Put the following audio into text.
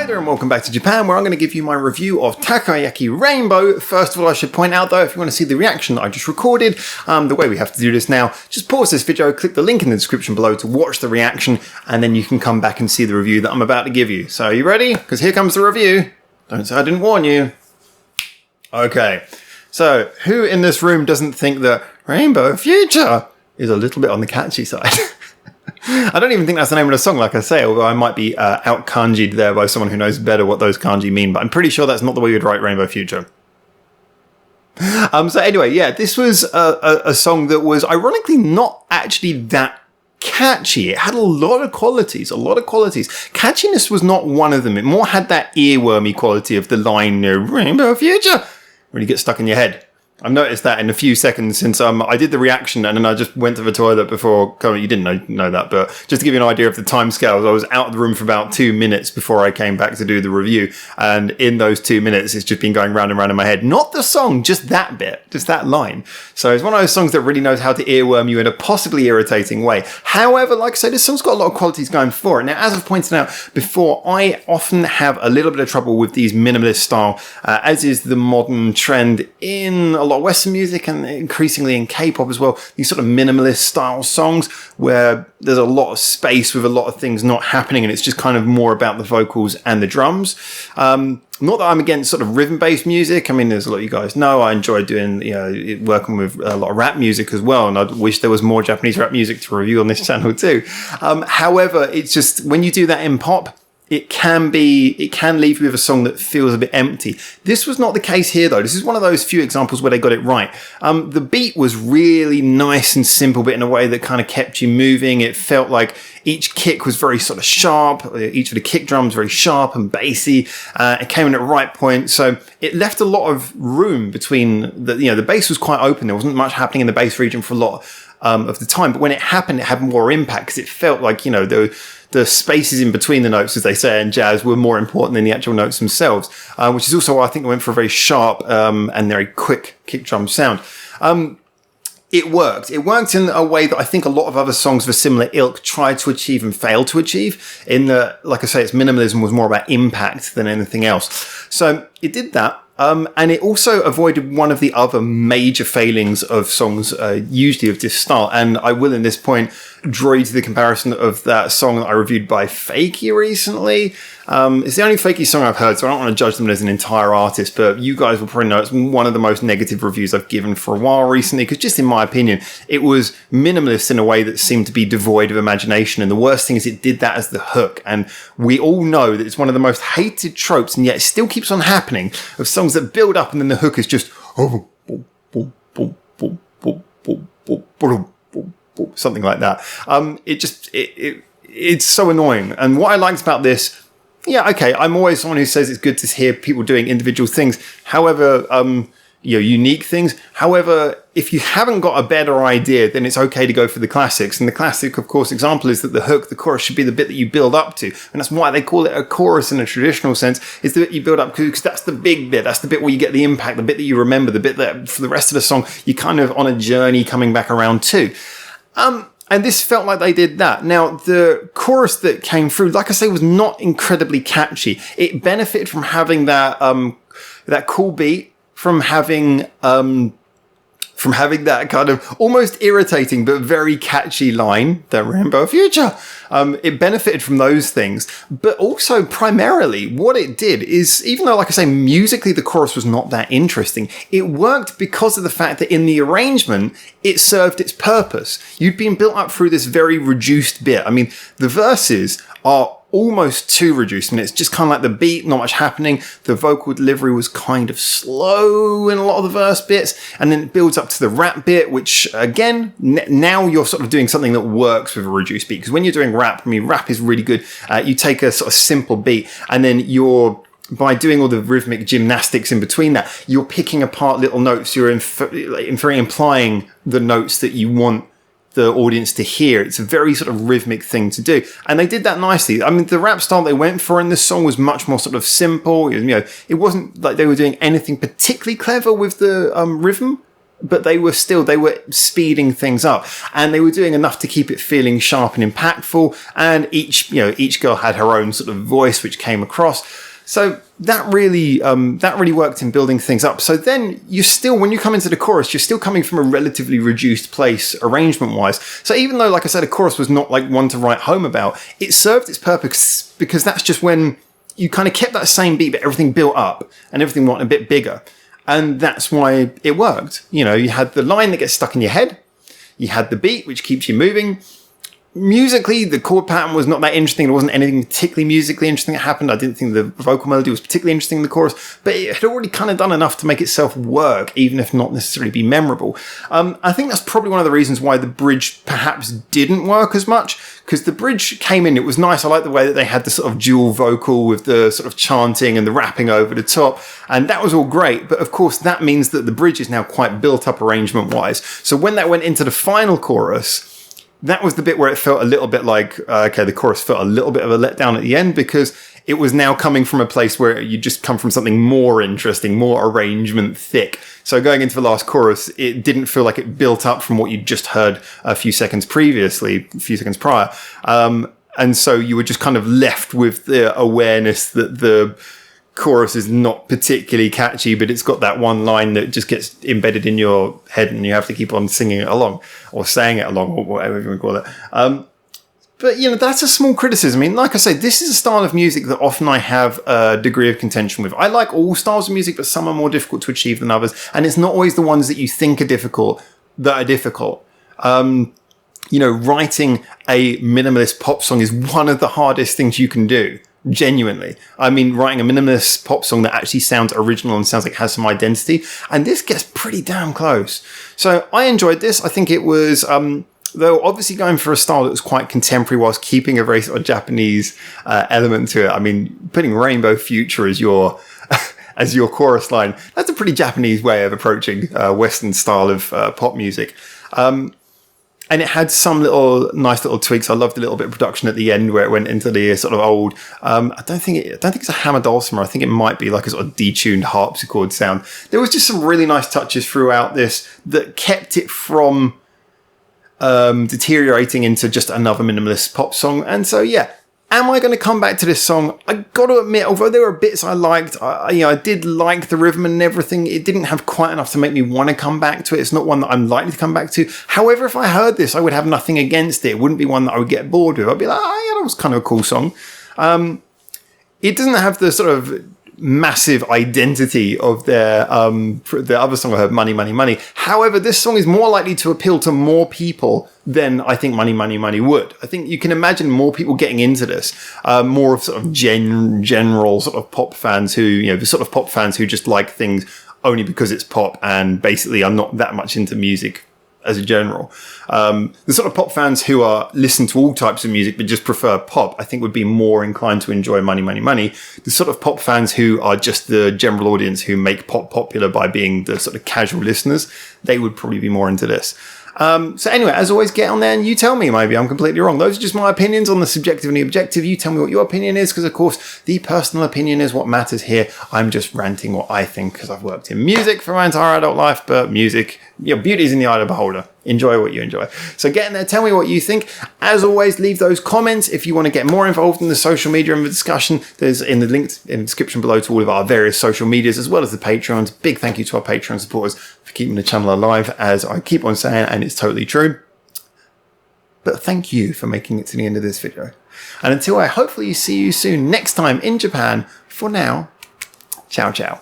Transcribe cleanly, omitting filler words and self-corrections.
Hi there and welcome back to Japan, where I'm going to give you my review of Takoyaki Rainbow. First of all, I should point out though, if you want to see the reaction that I just recorded, the way we have to do this now, just pause this video, click the link in the description below to watch the reaction, and then you can come back and see the review that I'm about to give you. So are you ready? Because here comes the review. Don't say I didn't warn you. Okay, so who in this room doesn't think that Rainbow Future is a little bit on the catchy side? I don't even think that's the name of the song, like I say, although I might be out kanji'd there by someone who knows better what those kanji mean, but I'm pretty sure that's not the way you'd write Rainbow Future. So anyway, yeah, this was a song that was ironically not actually that catchy. It had a lot of qualities. Catchiness was not one of them. It more had that earwormy quality of the line, Rainbow Future, really gets stuck in your head. I've noticed that in a few seconds since I did the reaction and then I just went to the toilet before coming. You didn't know that, but just to give you an idea of the timescales, I was out of the room for about 2 minutes before I came back to do the review. And in those 2 minutes, it's just been going round and round in my head. Not the song, just that bit, just that line. So it's one of those songs that really knows how to earworm you in a possibly irritating way. However, like I say, this song's got a lot of qualities going for it. Now, as I've pointed out before, I often have a little bit of trouble with these minimalist style, as is the modern trend in a lot of Western music and increasingly in K-pop as well, these sort of minimalist style songs where there's a lot of space with a lot of things not happening and it's just kind of more about the vocals and the drums. Not that I'm against sort of rhythm-based music. I mean, there's a lot of you guys know I enjoy doing, working with a lot of rap music as well, and I wish there was more Japanese rap music to review on this channel too. However, it's just when you do that in pop, it can leave you with a song that feels a bit empty. This was not the case here though. This is one of those few examples where they got it right. The beat was really nice and simple, but in a way that kind of kept you moving. It felt like each kick was very sort of sharp. Each of the kick drums very sharp and bassy. It came in at the right point. So it left a lot of room between the bass was quite open. There wasn't much happening in the bass region for a lot of the time, but when it happened, it had more impact because it felt like, the spaces in between the notes, as they say in jazz, were more important than the actual notes themselves, which is also why I think they went for a very sharp and very quick kick drum sound. It worked. It worked in a way that I think a lot of other songs of a similar ilk tried to achieve and failed to achieve. In the, like I say, its minimalism was more about impact than anything else. So it did that. And it also avoided one of the other major failings of songs, usually of this style. And I will, in this point, draw you to the comparison of that song that I reviewed by Fakey recently. It's the only Fakey song I've heard, so I don't want to judge them as an entire artist, but you guys will probably know it's one of the most negative reviews I've given for a while recently, because just in my opinion, it was minimalist in a way that seemed to be devoid of imagination. And the worst thing is it did that as the hook. And we all know that it's one of the most hated tropes, and yet it still keeps on happening, of songs that build up and then the hook is just something like that. It's so annoying. And what I liked about this, yeah, okay, I'm always someone who says it's good to hear people doing individual things. However, unique things. However, if you haven't got a better idea, then it's okay to go for the classics. And the classic, of course, example is that the hook, the chorus, should be the bit that you build up to. And that's why they call it a chorus in a traditional sense, is the bit you build up to, because that's the big bit. That's the bit where you get the impact, the bit that you remember, the bit that for the rest of the song, you're kind of on a journey coming back around to. And this felt like they did that. Now, the chorus that came through, like I say, was not incredibly catchy. It benefited from having that cool beat, from having that kind of almost irritating but very catchy line, the Rainbow Future. It benefited from those things, but also primarily what it did is, even though, like I say, musically the chorus was not that interesting, it worked because of the fact that in the arrangement, it served its purpose. You'd been built up through this very reduced bit. I mean, the verses are almost too reduced. I mean, it's just kind of like the beat, not much happening. The vocal delivery was kind of slow in a lot of the verse bits, and then it builds up to the rap bit, which again, now you're sort of doing something that works with a reduced beat. Because when you're doing rap, I mean, rap is really good. You take a sort of simple beat, and then by doing all the rhythmic gymnastics in between that, you're picking apart little notes. You're implying the notes that you want the audience to hear. It's a very sort of rhythmic thing to do, and they did that nicely. I mean, the rap style they went for in this song was much more sort of simple. It wasn't like they were doing anything particularly clever with the rhythm. but they were speeding things up, and they were doing enough to keep it feeling sharp and impactful. And each girl had her own sort of voice, which came across. So that really worked in building things up. So then when you come into the chorus, you're still coming from a relatively reduced place arrangement wise. So even though, like I said, a chorus was not like one to write home about, it served its purpose because that's just when you kind of kept that same beat, but everything built up and everything went a bit bigger. And that's why it worked. You had the line that gets stuck in your head. You had the beat, which keeps you moving. Musically, the chord pattern was not that interesting. There wasn't anything particularly musically interesting that happened. I didn't think the vocal melody was particularly interesting in the chorus, but it had already kind of done enough to make itself work, even if not necessarily be memorable. I think that's probably one of the reasons why the bridge perhaps didn't work as much, because the bridge came in, it was nice. I like the way that they had the sort of dual vocal with the sort of chanting and the rapping over the top, and that was all great. But of course, that means that the bridge is now quite built up arrangement-wise. So when that went into the final chorus, that was the bit where it felt a little bit like, the chorus felt a little bit of a letdown at the end, because it was now coming from a place where you just come from something more interesting, more arrangement thick. So going into the last chorus, it didn't feel like it built up from what you'd just heard a few seconds prior. And so you were just kind of left with the awareness that the chorus is not particularly catchy, but it's got that one line that just gets embedded in your head and you have to keep on singing it along or saying it along or whatever you want to call it. But, that's a small criticism. I mean, like I say, this is a style of music that often I have a degree of contention with. I like all styles of music, but some are more difficult to achieve than others. And it's not always the ones that you think are difficult that are difficult. Writing a minimalist pop song is one of the hardest things you can do. Genuinely. I mean, writing a minimalist pop song that actually sounds original and sounds like it has some identity. And this gets pretty damn close. So I enjoyed this. I think it was, though obviously going for a style that was quite contemporary whilst keeping a very sort of Japanese element to it. I mean, putting Rainbow Future as your as your chorus line, that's a pretty Japanese way of approaching Western style of pop music. And it had some nice little tweaks. I loved the little bit of production at the end where it went into the sort of old. I don't think it's a hammer dulcimer. I think it might be like a sort of detuned harpsichord sound. There was just some really nice touches throughout this that kept it from deteriorating into just another minimalist pop song. And so, yeah. Am I going to come back to this song? I got to admit, although there were bits I liked, I did like the rhythm and everything. It didn't have quite enough to make me want to come back to it. It's not one that I'm likely to come back to. However, if I heard this, I would have nothing against it. It wouldn't be one that I would get bored with. I'd be like, yeah, that was kind of a cool song. It doesn't have the sort of massive identity of the other song I heard, Money, Money, Money. However, this song is more likely to appeal to more people than I think Money, Money, Money would. I think you can imagine more people getting into this, more of sort of general sort of pop fans who, the sort of pop fans who just like things only because it's pop and basically are not that much into music as a general. The sort of pop fans who listen to all types of music but just prefer pop, I think would be more inclined to enjoy Money, Money, Money. The sort of pop fans who are just the general audience who make pop popular by being the sort of casual listeners, they would probably be more into this. So anyway, as always, get on there and you tell me. Maybe I'm completely wrong. Those are just my opinions on the subjective and the objective. You tell me what your opinion is, because of course the personal opinion is what matters here. I'm just ranting what I think because I've worked in music for my entire adult life, but music, beauty is in the eye of the beholder. Enjoy what you enjoy. So get in there, tell me what you think. As always, leave those comments. If you want to get more involved in the social media and the discussion, there's in the links in the description below to all of our various social medias, as well as the Patreons. Big thank you to our Patreon supporters for keeping the channel alive, as I keep on saying, and it's totally true. But thank you for making it to the end of this video. And until I hopefully see you soon next time in Japan, for now, ciao, ciao.